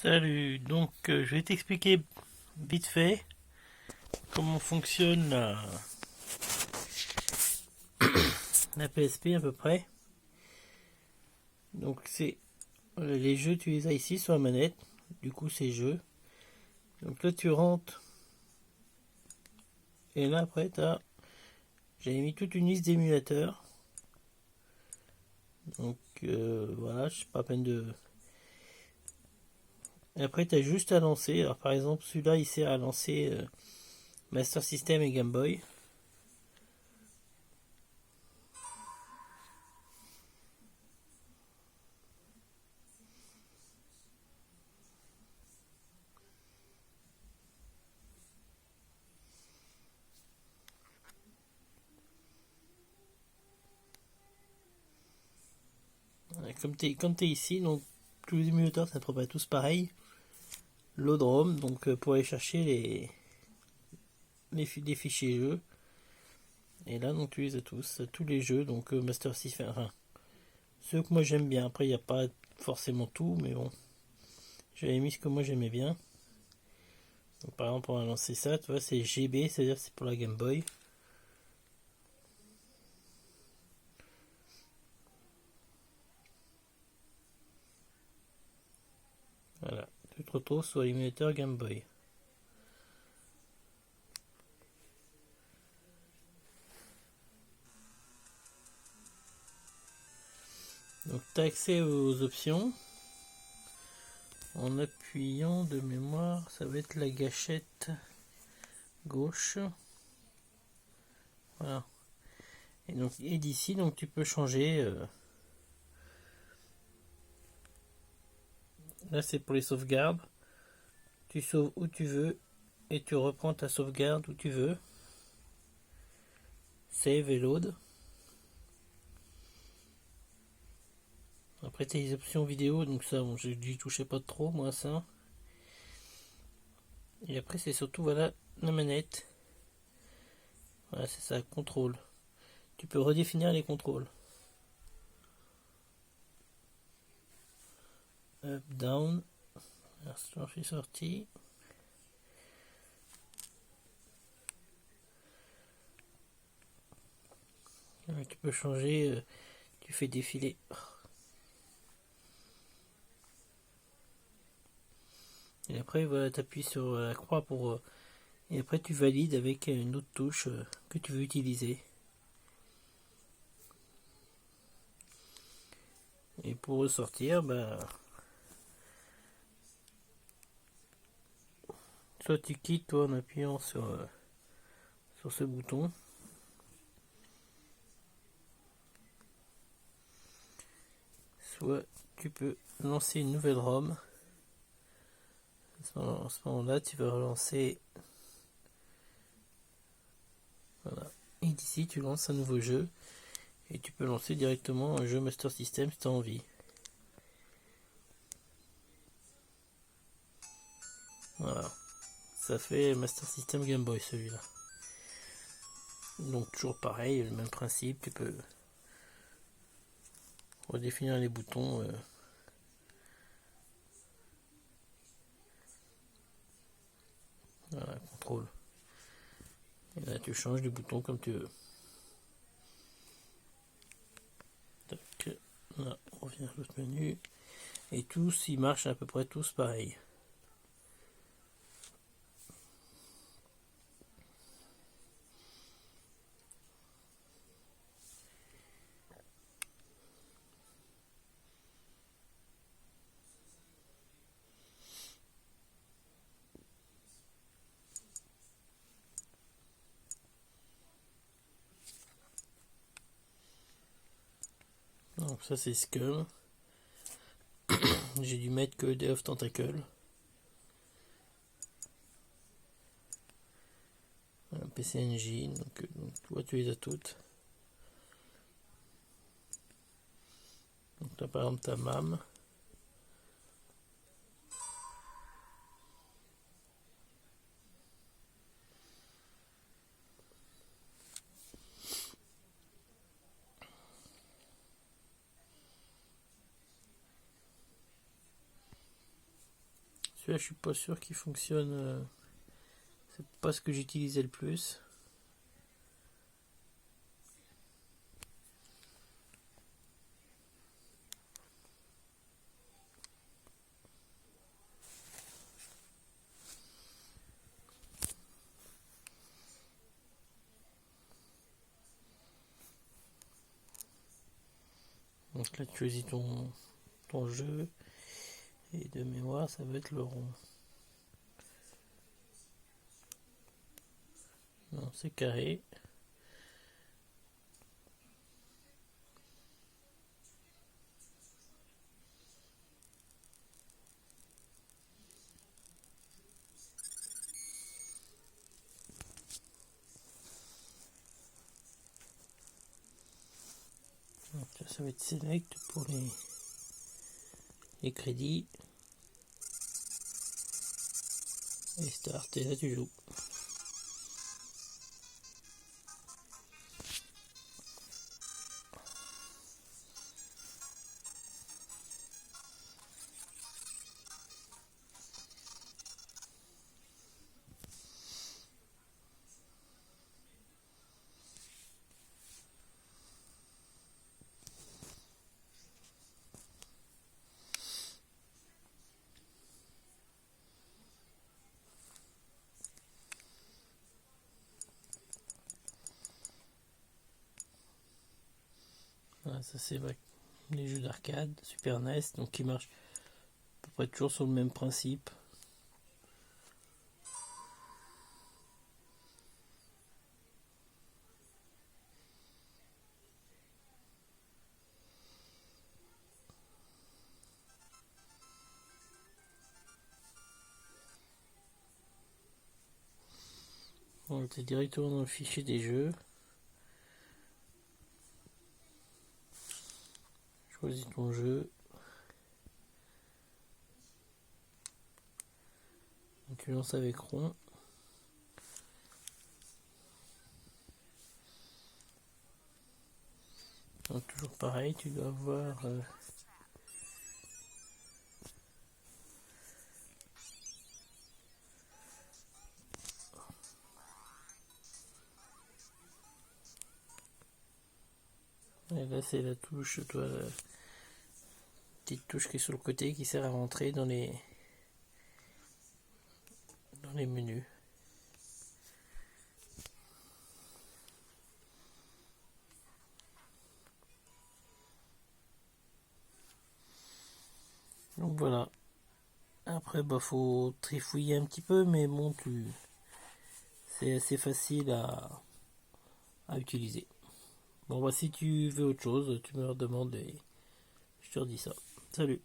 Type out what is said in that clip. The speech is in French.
Salut, donc je vais t'expliquer vite fait comment fonctionne la PSP à peu près. Donc c'est les jeux, tu les as ici sur la manette, du coup c'est jeux. Donc là tu rentres, et là après j'avais mis toute une liste d'émulateurs. Donc voilà, je sais pas à peine de... Et après tu as juste à lancer, alors par exemple celui-là il sert à lancer Master System et Game Boy. Comme t'es ici, donc tous les émulateurs ça ne pas tous pareil. Load-ROM, donc pour aller chercher des fichiers jeux. Et là, donc tu les as tous les jeux, donc Master System, enfin, ceux que moi j'aime bien. Après, il n'y a pas forcément tout, mais bon, j'avais mis ce que moi j'aimais bien. Donc, par exemple, on va lancer ça, tu vois, c'est GB, c'est-à-dire c'est pour la Game Boy. Voilà, tu te retrouves sur l'émulateur Game Boy. Donc, tu as accès aux options en appuyant de mémoire, ça va être la gâchette gauche. Voilà. Et d'ici, donc tu peux changer. Là, c'est pour les sauvegardes. Tu sauves où tu veux et tu reprends ta sauvegarde où tu veux. Save et load. Après, tu as les options vidéo, donc ça, bon, j'y touchais pas trop, moi, ça. Et après, c'est surtout, voilà, la manette. Voilà, c'est ça, contrôle. Tu peux redéfinir les contrôles. Up, down. Alors, j'en suis sorti. Tu peux changer, tu fais défiler. Et après, voilà, tu appuies sur la croix pour. Et après, tu valides avec une autre touche que tu veux utiliser. Et pour ressortir, bah, soit tu quittes toi en appuyant sur ce bouton. Soit tu peux lancer une nouvelle ROM. À ce moment-là, tu vas relancer. Voilà. Et d'ici, tu lances un nouveau jeu. Et tu peux lancer directement un jeu Master System si tu as envie. Voilà. Ça fait Master System Game Boy celui-là. Donc toujours pareil, le même principe. Tu peux redéfinir les boutons. Voilà, contrôle. Et là, tu changes du bouton comme tu veux. Donc, là, on revient à l'autre menu. Et tous, ils marchent à peu près tous pareil. Donc ça c'est Skull. J'ai dû mettre que Day of Tentacle. Voilà, PC Engine, donc toi tu les as toutes. Donc là par exemple ta MAM. Celui-là, je suis pas sûr qu'il fonctionne. C'est pas ce que j'utilisais le plus. Donc là, tu choisis ton jeu. Et de mémoire, ça va être le rond. Non, c'est carré. Donc là, ça va être select pour les crédits. Et start, et là tu joues. Voilà, ça c'est vrai. Les jeux d'arcade, Super NES, donc qui marchent à peu près toujours sur le même principe. On était directement dans le fichier des jeux. Choisis ton jeu. Donc tu lances avec rond. Donc toujours pareil, tu dois avoir et là c'est la touche, toi, la petite touche qui est sur le côté qui sert à rentrer dans les menus. Donc voilà. Après bah faut trifouiller un petit peu, mais bon c'est assez facile à utiliser. Bon bah si tu veux autre chose, tu me le demandes et je te redis ça. Salut.